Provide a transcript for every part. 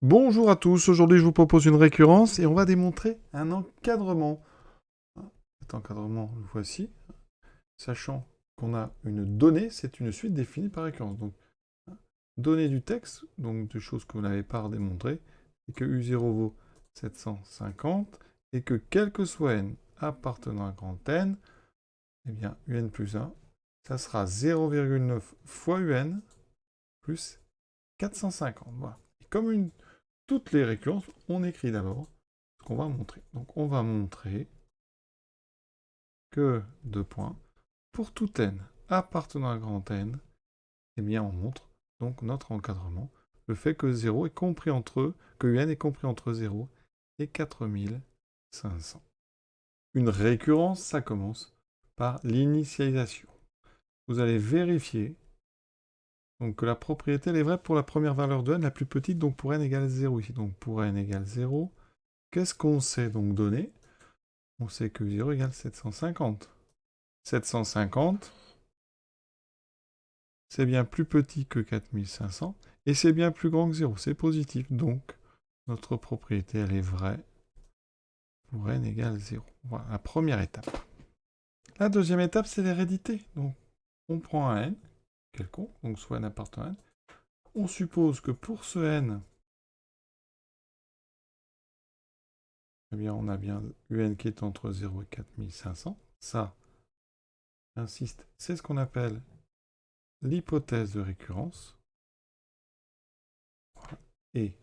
Bonjour à tous, aujourd'hui je vous propose une récurrence et on va démontrer un encadrement. Cet encadrement, le voici, sachant qu'on a une donnée, c'est une suite définie par récurrence. Donc, donnée du texte, donc des choses que vous n'avez pas à démontrer, et que U0 vaut 750, et que quel que soit n appartenant à grand N, eh bien un plus 1, ça sera 0,9 fois un plus 450. Voilà. Et comme toutes les récurrences, on écrit d'abord ce qu'on va montrer. Donc on va montrer que, deux points, pour tout n appartenant à grand N, eh bien on montre donc notre encadrement, le fait que 0 est compris entre eux, que n est compris entre 0 et 4500. Une récurrence, ça commence par l'initialisation. Vous allez vérifier donc, que la propriété elle est vraie pour la première valeur de n, la plus petite, donc pour n égale 0 ici. Donc pour n égale 0, qu'est-ce qu'on sait donc donner? On sait que 0 égale 750. 750, c'est bien plus petit que 4500, et c'est bien plus grand que 0, c'est positif. Donc, notre propriété, elle est vraie pour n égale 0. Voilà la première étape. La deuxième étape, c'est l'hérédité. Donc, on prend un n, quelconque, donc soit n appartenant à n. On suppose que pour ce n, eh bien, on a bien un qui est entre 0 et 4500. Ça, j'insiste, c'est ce qu'on appelle l'hypothèse de récurrence. Voilà. Et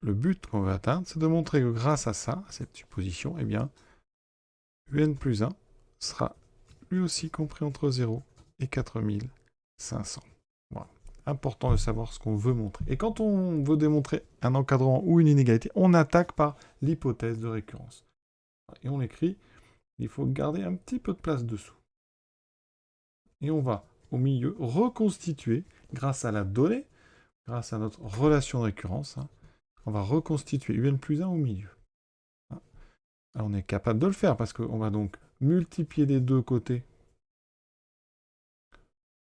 le but qu'on veut atteindre, c'est de montrer que grâce à ça, à cette supposition, eh bien, un plus 1 sera lui aussi compris entre 0 et 4500. Voilà. Important de savoir ce qu'on veut montrer. Et quand on veut démontrer un encadrant ou une inégalité, on attaque par l'hypothèse de récurrence. Et on l'écrit, il faut garder un petit peu de place dessous. Et on va, au milieu, reconstituer, grâce à la donnée, grâce à notre relation de récurrence, on va reconstituer un plus 1 au milieu. Alors on est capable de le faire parce qu'on va donc multiplier des deux côtés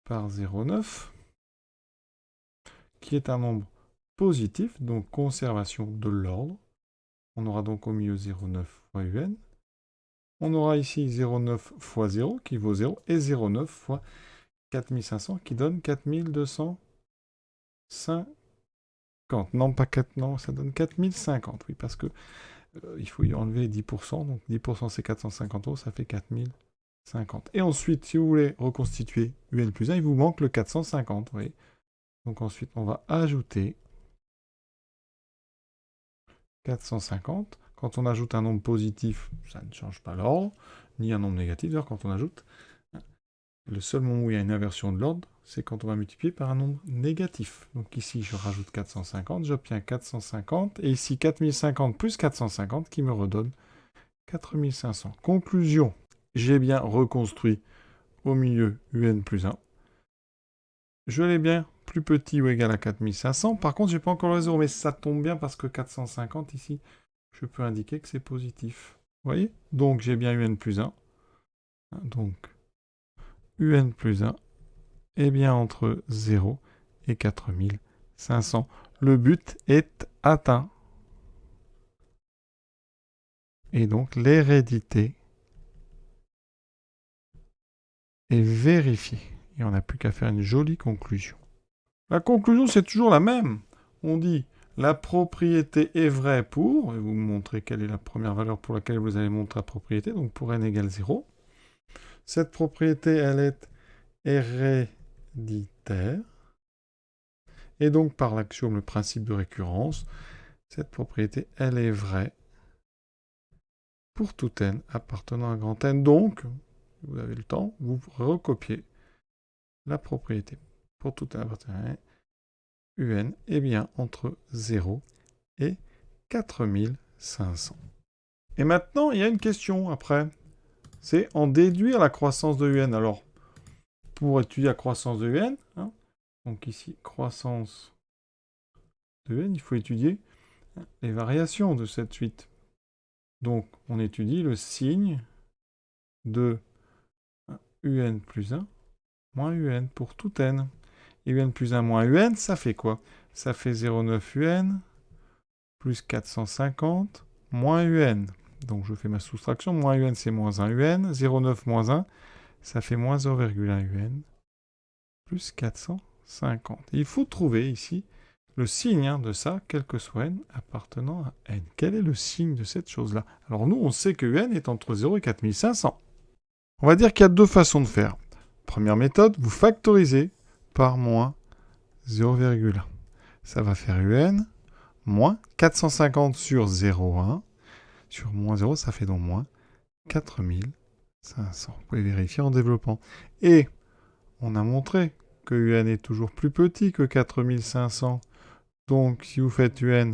par 0,9, qui est un nombre positif, donc conservation de l'ordre. On aura donc au milieu 0,9 fois un. On aura ici 0,9 fois 0 qui vaut 0 et 0,9 fois 4500 qui donne 4250. Non, pas 4, non, ça donne 4050, oui, parce que il faut y enlever 10%, donc 10% c'est 450 euros, ça fait 4050. Et ensuite, si vous voulez reconstituer un plus 1, il vous manque le 450, vous voyez. Donc ensuite, on va ajouter 450. Quand on ajoute un nombre positif, ça ne change pas l'ordre, ni un nombre négatif. D'ailleurs, quand on ajoute, le seul moment où il y a une inversion de l'ordre, c'est quand on va multiplier par un nombre négatif. Donc ici, je rajoute 450, j'obtiens 450, et ici 4050 plus 450 qui me redonne 4500. Conclusion, j'ai bien reconstruit au milieu un plus 1. Je l'ai bien plus petit ou égal à 4500. Par contre, j'ai pas encore le 0, mais ça tombe bien parce que 450 ici, je peux indiquer que c'est positif. Vous voyez? Donc j'ai bien un plus 1. Donc un plus 1 est bien entre 0 et 4500. Le but est atteint. Et donc l'hérédité est vérifiée. Et on n'a plus qu'à faire une jolie conclusion. La conclusion, c'est toujours la même. On dit la propriété est vraie pour, et vous me montrez quelle est la première valeur pour laquelle vous allez montrer la propriété, donc pour n égale 0. Cette propriété, elle est héréditaire. Et donc, par l'axiome, le principe de récurrence, cette propriété, elle est vraie pour tout n appartenant à grand N. Donc, vous avez le temps, vous recopiez la propriété pour tout n appartenant à un est bien entre 0 et 4500. Et maintenant, il y a une question après. C'est en déduire la croissance de un. Alors, pour étudier la croissance de un, donc ici, croissance de n, il faut étudier les variations de cette suite. Donc, on étudie le signe de un plus 1 moins un pour tout n. Et un plus 1 moins un, ça fait quoi? ça fait 0,9 UN, plus 450, moins UN. Donc je fais ma soustraction, moins UN c'est moins 1 UN, 0,9 moins 1, ça fait moins 0,1 UN, plus 450. Et il faut trouver ici le signe de ça, quel que soit n, appartenant à n. Quel est le signe de cette chose-là? Alors nous, on sait que n est entre 0 et 4500. On va dire qu'il y a deux façons de faire. Première méthode, vous factorisez par moins 0,1. Ça va faire un moins 450 sur 0,1. Sur moins 0, ça fait donc moins 4500. Vous pouvez vérifier en développant. Et on a montré que un est toujours plus petit que 4500. Donc, si vous faites un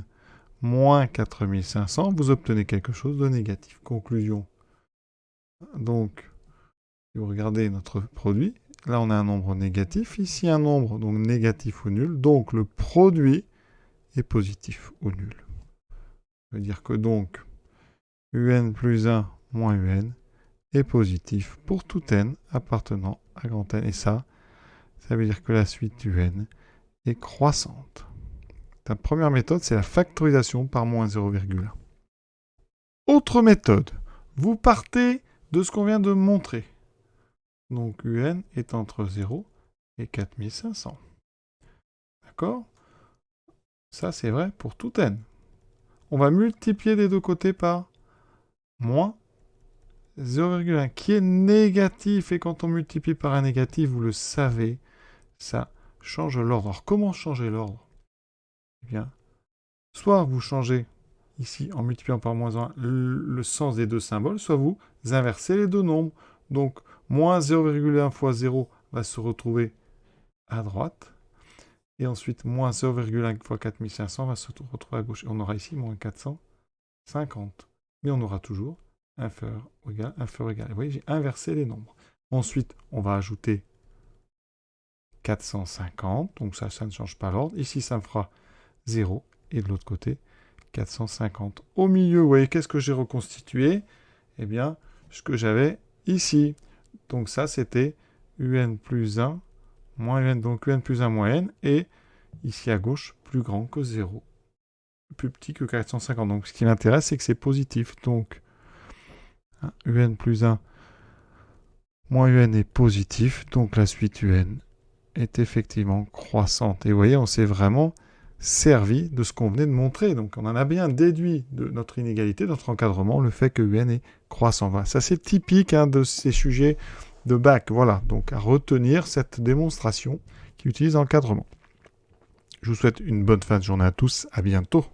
moins 4500, vous obtenez quelque chose de négatif. Conclusion. Donc, si vous regardez notre produit, là on a un nombre négatif, ici un nombre donc négatif ou nul, donc le produit est positif ou nul. Ça veut dire que donc un plus 1 moins un est positif pour tout n appartenant à grand N. Et ça veut dire que la suite du n est croissante. La première méthode, c'est la factorisation par moins 0,1. Autre méthode, vous partez de ce qu'on vient de montrer. Donc un est entre 0 et 4500. D'accord? Ça, c'est vrai pour tout n. On va multiplier des deux côtés par moins 0,1, qui est négatif. Et quand on multiplie par un négatif, vous le savez, ça change l'ordre. Alors, comment changer l'ordre? Eh bien, soit vous changez ici, en multipliant par moins 1, le sens des deux symboles, soit vous inversez les deux nombres. Donc, moins 0,1 fois 0 va se retrouver à droite. Et ensuite, moins 0,1 fois 4500 va se retrouver à gauche. Et on aura ici moins 450. Mais on aura toujours inférieur ou égal, inférieur ou égal. Vous voyez, j'ai inversé les nombres. Ensuite, on va ajouter 450. Donc ça ne change pas l'ordre. Ici, ça me fera 0. Et de l'autre côté, 450. Au milieu, vous voyez, qu'est-ce que j'ai reconstitué? Eh bien, ce que j'avais ici. Donc ça, c'était un plus 1 moins un. Donc un plus 1 moins n. Et ici à gauche, plus grand que 0. Plus petit que 450. Donc ce qui m'intéresse, c'est que c'est positif. Donc un plus 1 moins un est positif. Donc la suite un est effectivement croissante. Et vous voyez, on s'est vraiment servi de ce qu'on venait de montrer. Donc on en a bien déduit de notre inégalité, de notre encadrement, le fait que un est croissant. Voilà. Ça, c'est typique de ces sujets de bac. Voilà, donc à retenir cette démonstration qui utilise l'encadrement. Je vous souhaite une bonne fin de journée à tous. À bientôt.